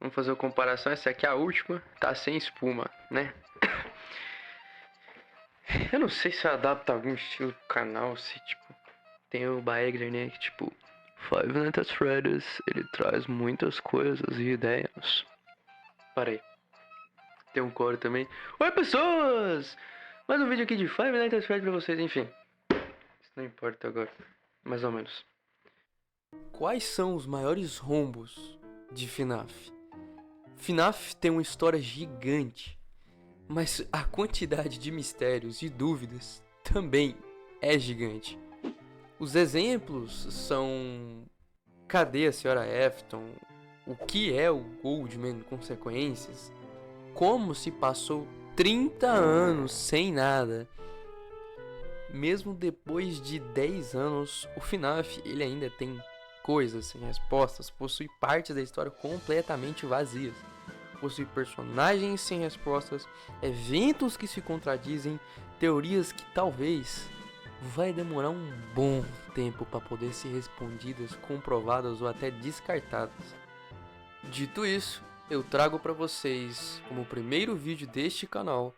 Vamos fazer uma comparação. Essa aqui é a última, tá sem espuma, né? Eu não sei se adapta algum estilo pro canal, se tipo... Tem o Baegler, né, que tipo... Five Nights at Freddy's, ele traz muitas coisas e ideias. Parei. Tem um coro também. Oi, pessoas! Mais um vídeo aqui de Five Nights at Freddy's pra vocês, enfim. Isso não importa agora. Mais ou menos. Quais são os maiores rombos de FNAF? FNAF tem uma história gigante, mas a quantidade de mistérios e dúvidas também é gigante. Os exemplos são: cadê a Sra. Afton? O que é o Goldman Consequências? Como se passou 30 anos sem nada? Mesmo depois de 10 anos, o FNAF ele ainda tem coisas sem respostas, possui partes da história completamente vazias, possui personagens sem respostas, eventos que se contradizem, teorias que talvez vai demorar um bom tempo para poder ser respondidas, comprovadas ou até descartadas. Dito isso, eu trago para vocês, como primeiro vídeo deste canal,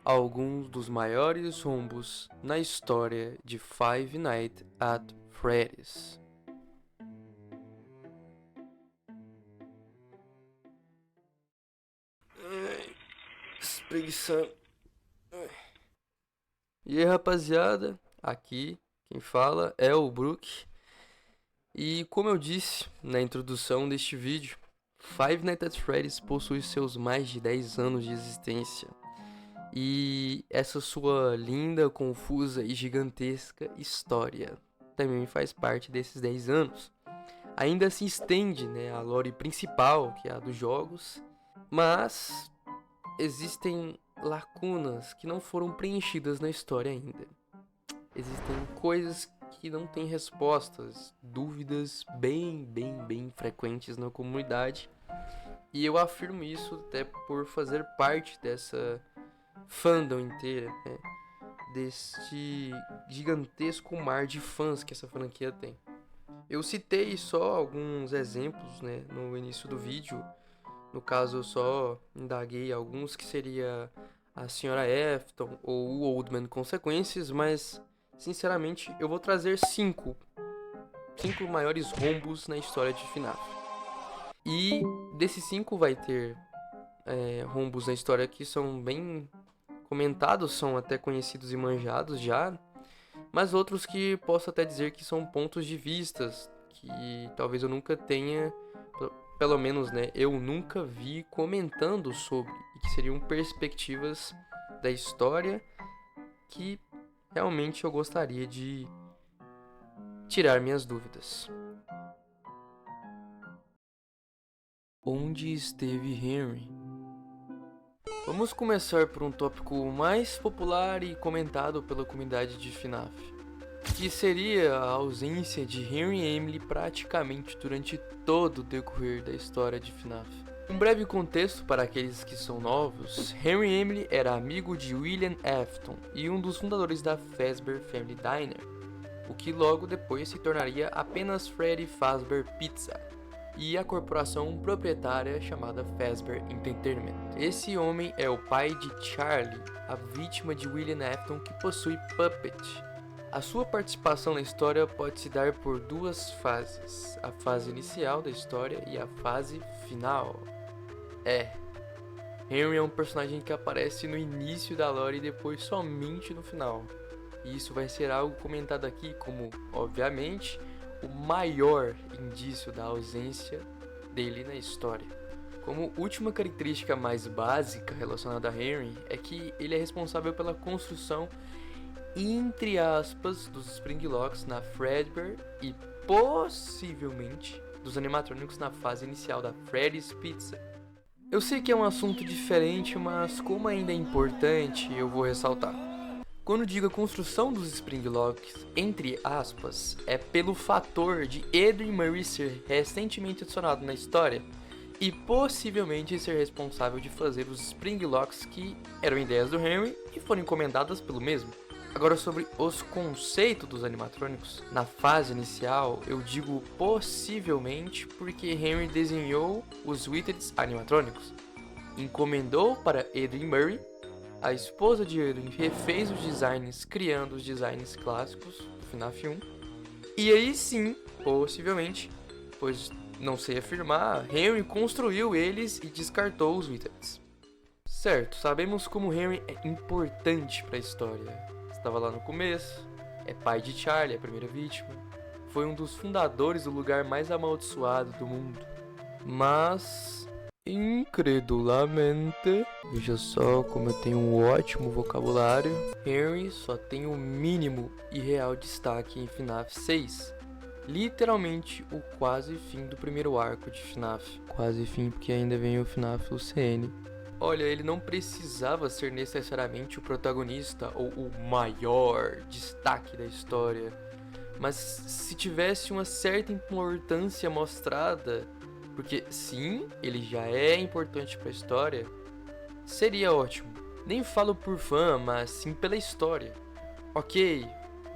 alguns dos maiores rombos na história de Five Nights at Freddy's. Espreguiçando. E aí, rapaziada, aqui quem fala é o Brook. E como eu disse na introdução deste vídeo, Five Nights at Freddy's possui seus mais de 10 anos de existência. E essa sua linda, confusa e gigantesca história também faz parte desses 10 anos. Ainda se estende, né, a lore principal, que é a dos jogos, mas existem lacunas que não foram preenchidas na história ainda. Existem coisas que não têm respostas, dúvidas bem frequentes na comunidade. E eu afirmo isso até por fazer parte dessa fandom inteira, né? Deste gigantesco mar de fãs que essa franquia tem. Eu citei só alguns exemplos, né, no início do vídeo. No caso, eu só indaguei alguns, que seria a Sra. Afton ou o Oldman Consequências, mas sinceramente eu vou trazer 5 maiores rombos na história de FNAF. E desses 5 vai ter rombos na história que são bem comentados, são até conhecidos e manjados já, mas outros que posso até dizer que são pontos de vistas que talvez eu nunca tenha, pelo menos, né, eu nunca vi comentando sobre, e que seriam perspectivas da história que realmente eu gostaria de tirar minhas dúvidas. Onde esteve Henry? Vamos começar por um tópico mais popular e comentado pela comunidade de FNAF, que seria a ausência de Henry e Emily praticamente durante todo o decorrer da história de FNAF. Um breve contexto para aqueles que são novos: Henry Emily era amigo de William Afton e um dos fundadores da Fazbear Family Diner, o que logo depois se tornaria apenas Freddy Fazbear Pizza e a corporação proprietária chamada Fazbear Entertainment. Esse homem é o pai de Charlie, a vítima de William Afton que possui Puppet. A sua participação na história pode se dar por duas fases: a fase inicial da história e a fase final. Henry é um personagem que aparece no início da lore e depois somente no final. E isso vai ser algo comentado aqui como, obviamente, o maior indício da ausência dele na história. Como última característica mais básica relacionada a Henry é que ele é responsável pela construção, entre aspas, dos Springlocks na Fazbear e possivelmente dos animatrônicos na fase inicial da Freddy's Pizza. Eu sei que é um assunto diferente, mas como ainda é importante, eu vou ressaltar. Quando digo a construção dos Springlocks, entre aspas, é pelo fator de Adrien Murray ser recentemente adicionado na história e possivelmente ser responsável de fazer os Springlocks que eram ideias do Henry e foram encomendadas pelo mesmo. Agora sobre os conceitos dos animatrônicos. Na fase inicial, eu digo possivelmente porque Henry desenhou os widgets animatrônicos, encomendou para Adrien Murray, a esposa de Adrien refez os designs criando os designs clássicos do FNAF 1, e aí sim, possivelmente, pois não sei afirmar, Henry construiu eles e descartou os widgets. Certo, sabemos como Henry é importante para a história. Estava lá no começo, é pai de Charlie, a primeira vítima. Foi um dos fundadores do lugar mais amaldiçoado do mundo. Mas, incredulamente, veja só como eu tenho um ótimo vocabulário, Henry só tem o mínimo e real destaque em FNAF 6. Literalmente o quase fim do primeiro arco de FNAF. Quase fim porque ainda vem o FNAF UCN. Olha, ele não precisava ser necessariamente o protagonista ou o maior destaque da história, mas se tivesse uma certa importância mostrada, porque sim, ele já é importante para a história, seria ótimo. Nem falo por fã, mas sim pela história. Ok,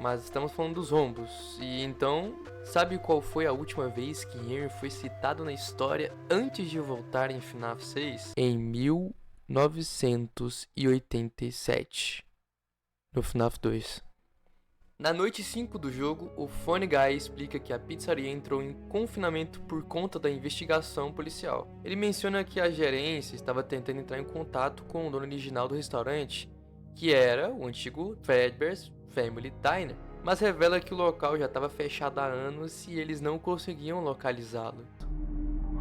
mas estamos falando dos rombos, e então, sabe qual foi a última vez que Henry foi citado na história antes de voltar em FNAF 6? Em 1987, no FNAF 2. Na noite 5 do jogo, o Funny Guy explica que a pizzaria entrou em confinamento por conta da investigação policial. Ele menciona que a gerência estava tentando entrar em contato com o dono original do restaurante, que era o antigo Fredbear's Family Diner, mas revela que o local já estava fechado há anos e eles não conseguiam localizá-lo.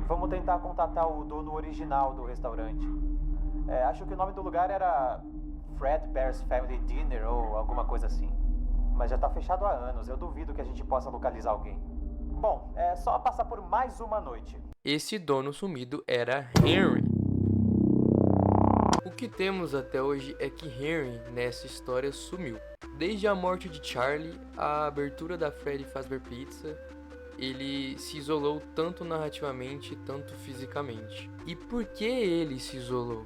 Vamos tentar contatar o dono original do restaurante. Acho que o nome do lugar era Fredbear's Family Dinner ou alguma coisa assim. Mas já tá fechado há anos, eu duvido que a gente possa localizar alguém. Bom, é só passar por mais uma noite. Esse dono sumido era Henry. O que temos até hoje é que Henry, nessa história, sumiu. Desde a morte de Charlie, a abertura da Freddy Fazbear Pizza, ele se isolou tanto narrativamente, tanto fisicamente. E por que ele se isolou?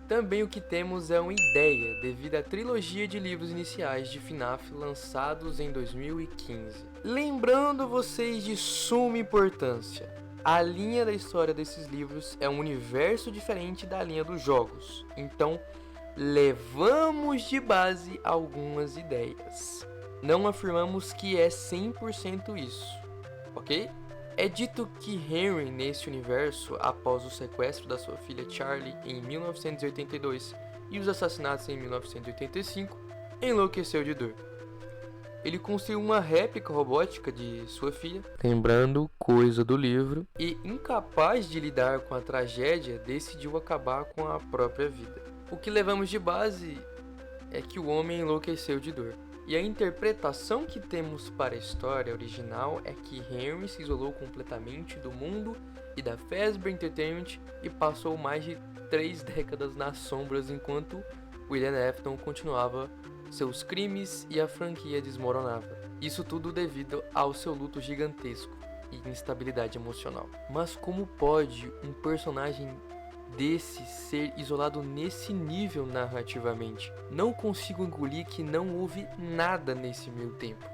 Também o que temos é uma ideia, devido à trilogia de livros iniciais de FNAF lançados em 2015. Lembrando vocês de suma importância, a linha da história desses livros é um universo diferente da linha dos jogos, então levamos de base algumas ideias. Não afirmamos que é 100% isso, ok? É dito que Henry, nesse universo, após o sequestro da sua filha Charlie em 1982 e os assassinatos em 1985, enlouqueceu de dor. Ele construiu uma réplica robótica de sua filha, lembrando coisa do livro, e incapaz de lidar com a tragédia, decidiu acabar com a própria vida. O que levamos de base é que o homem enlouqueceu de dor. E a interpretação que temos para a história original é que Henry se isolou completamente do mundo e da Fazbear Entertainment e passou mais de 3 décadas nas sombras enquanto William Afton continuava seus crimes e a franquia desmoronava. Isso tudo devido ao seu luto gigantesco e instabilidade emocional. Mas como pode um personagem desse ser isolado nesse nível narrativamente? Não consigo engolir que não houve nada nesse meio tempo.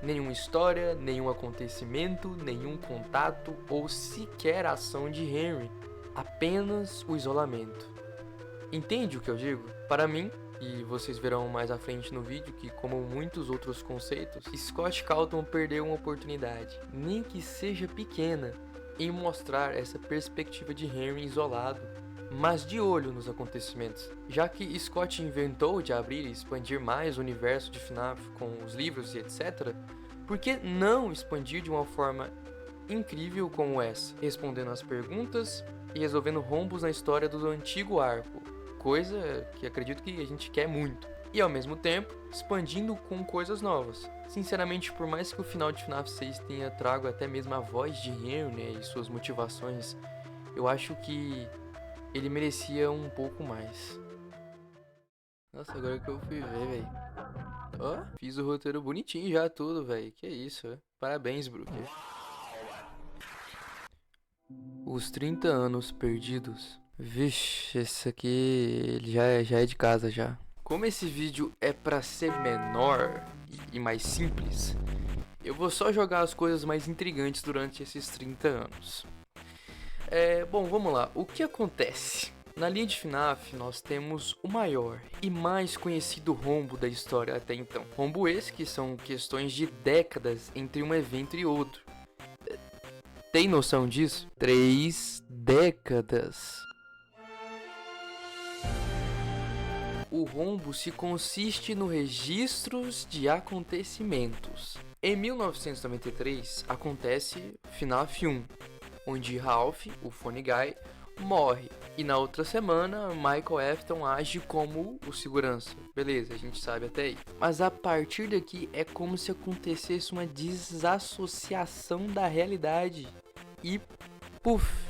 Nenhuma história, nenhum acontecimento, nenhum contato ou sequer ação de Henry. Apenas o isolamento. Entende o que eu digo? Para mim, e vocês verão mais à frente no vídeo que, como muitos outros conceitos, Scott Cawthon perdeu uma oportunidade, nem que seja pequena, em mostrar essa perspectiva de Henry isolado, mas de olho nos acontecimentos. Já que Scott inventou de abrir e expandir mais o universo de FNAF com os livros e etc., por que não expandir de uma forma incrível como essa, respondendo às perguntas e resolvendo rombos na história do antigo arco, coisa que acredito que a gente quer muito, e ao mesmo tempo expandindo com coisas novas. Sinceramente, por mais que o final de FNAF 6 tenha trago até mesmo a voz de Henry, né, e suas motivações, eu acho que ele merecia um pouco mais. Nossa, agora que eu fui ver, velho. Ó, fiz o roteiro bonitinho já, tudo, velho. Que isso, ó. Parabéns, Brooker. Os 30 anos perdidos. Vixe, esse aqui ele já é de casa já. Como esse vídeo é pra ser menor e mais simples, eu vou só jogar as coisas mais intrigantes durante esses 30 anos. Bom, vamos lá. O que acontece? Na linha de FNAF, nós temos o maior e mais conhecido rombo da história até então. Rombo esse que são questões de décadas entre um evento e outro. Tem noção disso? 3 décadas. O rombo se consiste no registros de acontecimentos. Em 1993, acontece FNAF 1, onde Ralph, o Funny Guy, morre. E na outra semana, Michael Afton age como o segurança. Beleza, a gente sabe até aí. Mas a partir daqui é como se acontecesse uma desassociação da realidade. E puf!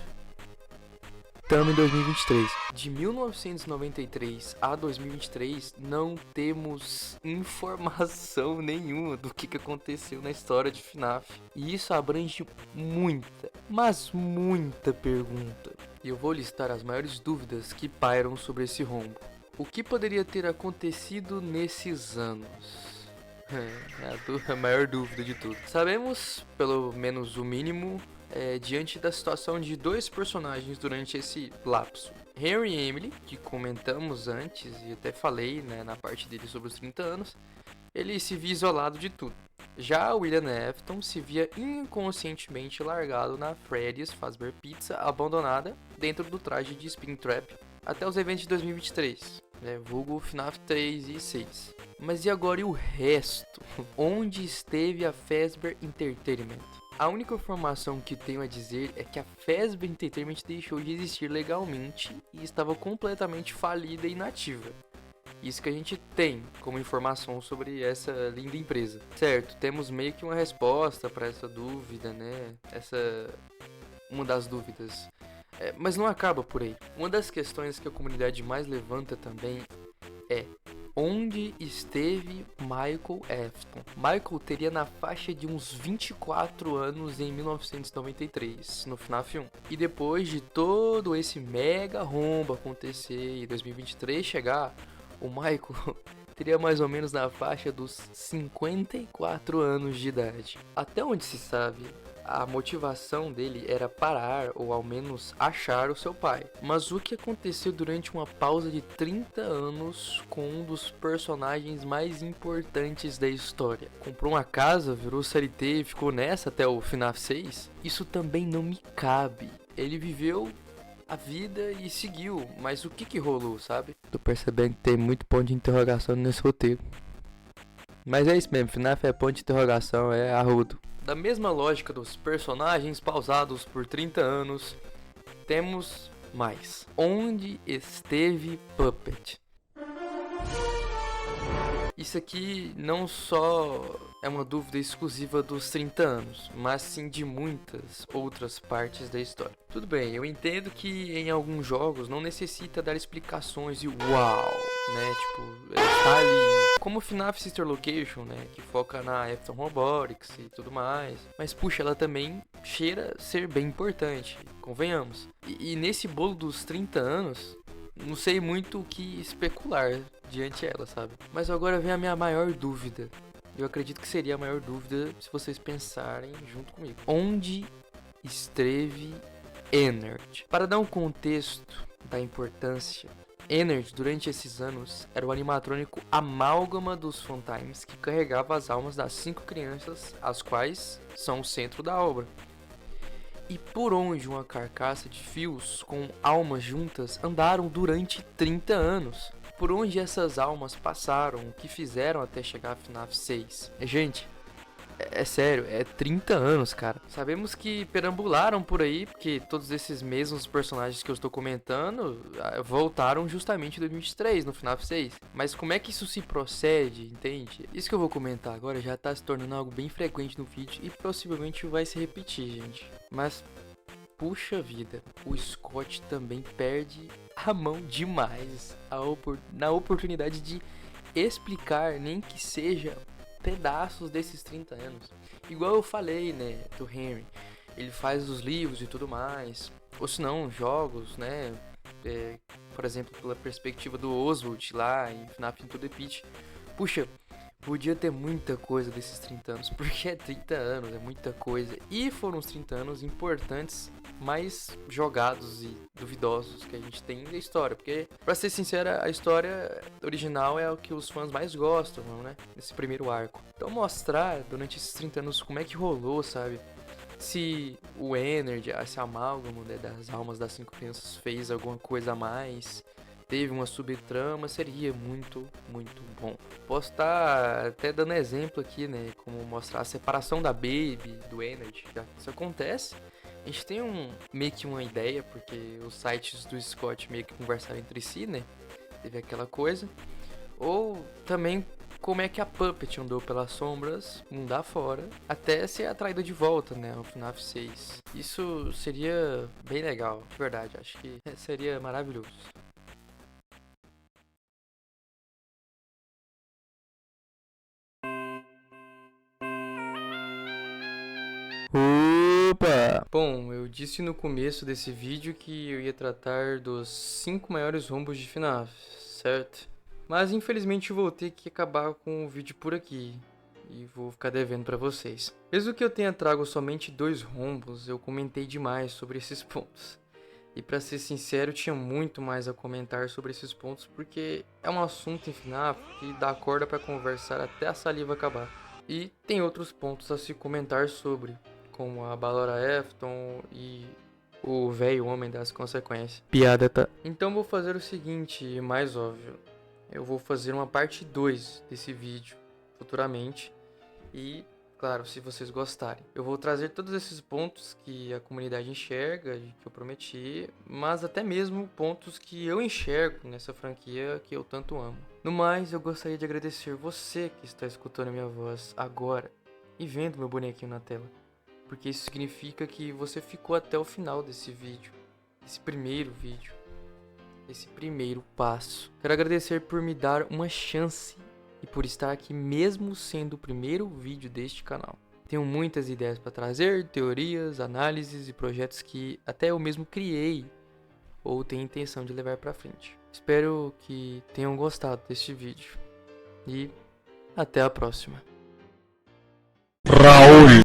Estamos em 2023. De 1993 a 2023, não temos informação nenhuma do que aconteceu na história de FNAF. E isso abrange muita, mas muita pergunta. E eu vou listar as maiores dúvidas que pairam sobre esse rombo. O que poderia ter acontecido nesses anos? A maior dúvida de tudo. Sabemos, pelo menos o mínimo, diante da situação de 2 personagens durante esse lapso. Henry e Emily, que comentamos antes e até falei, né, na parte dele sobre os 30 anos, ele se via isolado de tudo. Já William Afton se via inconscientemente largado na Freddy's Fazbear Pizza abandonada dentro do traje de Springtrap até os eventos de 2023, vulgo FNAF 3 e 6. Mas e agora e o resto? Onde esteve a Fazbear Entertainment? A única informação que tenho a dizer é que a Fazbear Entertainment deixou de existir legalmente e estava completamente falida e inativa. Isso que a gente tem como informação sobre essa linda empresa. Certo, temos meio que uma resposta para essa dúvida, né? Uma das dúvidas. Mas não acaba por aí. Uma das questões que a comunidade mais levanta também é: onde esteve Michael Afton? Michael teria na faixa de uns 24 anos em 1993, no FNAF 1. E depois de todo esse mega rombo acontecer e 2023 chegar, o Michael teria mais ou menos na faixa dos 54 anos de idade. Até onde se sabe, a motivação dele era parar ou ao menos achar o seu pai. Mas o que aconteceu durante uma pausa de 30 anos com um dos personagens mais importantes da história? Comprou uma casa, virou CLT e ficou nessa até o FNAF 6? Isso também não me cabe. Ele viveu a vida e seguiu, mas o que rolou, sabe? Tô percebendo que tem muito ponto de interrogação nesse roteiro. Mas é isso mesmo, FNAF é ponto de interrogação, é arrudo. Da mesma lógica dos personagens pausados por 30 anos, temos mais. Onde esteve Puppet? Isso aqui não só é uma dúvida exclusiva dos 30 anos, mas sim de muitas outras partes da história. Tudo bem, eu entendo que em alguns jogos não necessita dar explicações e uau, né? Tipo, está ali. Como FNAF Sister Location, né? Que foca na Afton Robotics e tudo mais. Mas puxa, ela também cheira ser bem importante, convenhamos. E nesse bolo dos 30 anos, não sei muito o que especular diante ela, sabe? Mas agora vem a minha maior dúvida. Eu acredito que seria a maior dúvida se vocês pensarem junto comigo. Onde esteve Ennard? Para dar um contexto da importância, Ennard, durante esses anos, era o animatrônico amálgama dos Funtimes que carregava as almas das 5 crianças, as quais são o centro da obra. E por onde uma carcaça de fios com almas juntas andaram durante 30 anos? Por onde essas almas passaram, o que fizeram até chegar a FNAF 6? Gente, é sério, é 30 anos, cara. Sabemos que perambularam por aí, porque todos esses mesmos personagens que eu estou comentando voltaram justamente em 2023, no FNAF 6. Mas como é que isso se procede, entende? Isso que eu vou comentar agora já tá se tornando algo bem frequente no vídeo e possivelmente vai se repetir, gente. Mas, puxa vida, o Scott também perde a mão demais na oportunidade de explicar, nem que seja pedaços desses 30 anos. Igual eu falei, né, do Henry. Ele faz os livros e tudo mais. Ou se não, jogos, né, por exemplo, pela perspectiva do Oswald lá em FNAF Into the Pit. Puxa, podia ter muita coisa desses 30 anos, porque é 30 anos, é muita coisa. E foram os 30 anos importantes, mais jogados e duvidosos que a gente tem da história. Porque, pra ser sincera, a história original é o que os fãs mais gostam, né? Nesse primeiro arco. Então mostrar, durante esses 30 anos, como é que rolou, sabe? Se o Ennard, esse amálgama, né, das almas das 5 crianças fez alguma coisa a mais, teve uma subtrama, seria muito, muito bom. Posso estar até dando exemplo aqui, né, como mostrar a separação da Baby, do Ennard, já que isso acontece. A gente tem meio que uma ideia, porque os sites do Scott meio que conversaram entre si, né, teve aquela coisa. Ou também como é que a Puppet andou pelas sombras, mundo afora, até ser atraída de volta, né, ao FNAF 6. Isso seria bem legal, de verdade, acho que seria maravilhoso. Opa! Bom, eu disse no começo desse vídeo que eu ia tratar dos 5 maiores rombos de FNAF, certo? Mas infelizmente eu vou ter que acabar com o vídeo por aqui e vou ficar devendo pra vocês. Mesmo que eu tenha trago somente 2 rombos, eu comentei demais sobre esses pontos. E pra ser sincero, tinha muito mais a comentar sobre esses pontos, porque é um assunto em FNAF que dá corda pra conversar até a saliva acabar. E tem outros pontos a se comentar sobre, como a Ballora Afton e o velho homem das consequências. Piada, tá? Então vou fazer o seguinte, mais óbvio. Eu vou fazer uma parte 2 desse vídeo futuramente e, claro, se vocês gostarem. Eu vou trazer todos esses pontos que a comunidade enxerga, que eu prometi, mas até mesmo pontos que eu enxergo nessa franquia que eu tanto amo. No mais, eu gostaria de agradecer você que está escutando minha voz agora e vendo meu bonequinho na tela, porque isso significa que você ficou até o final desse vídeo, esse primeiro vídeo. Esse primeiro passo. Quero agradecer por me dar uma chance e por estar aqui mesmo sendo o primeiro vídeo deste canal. Tenho muitas ideias para trazer, teorias, análises e projetos que até eu mesmo criei ou tenho intenção de levar para frente. Espero que tenham gostado deste vídeo e até a próxima. Raul.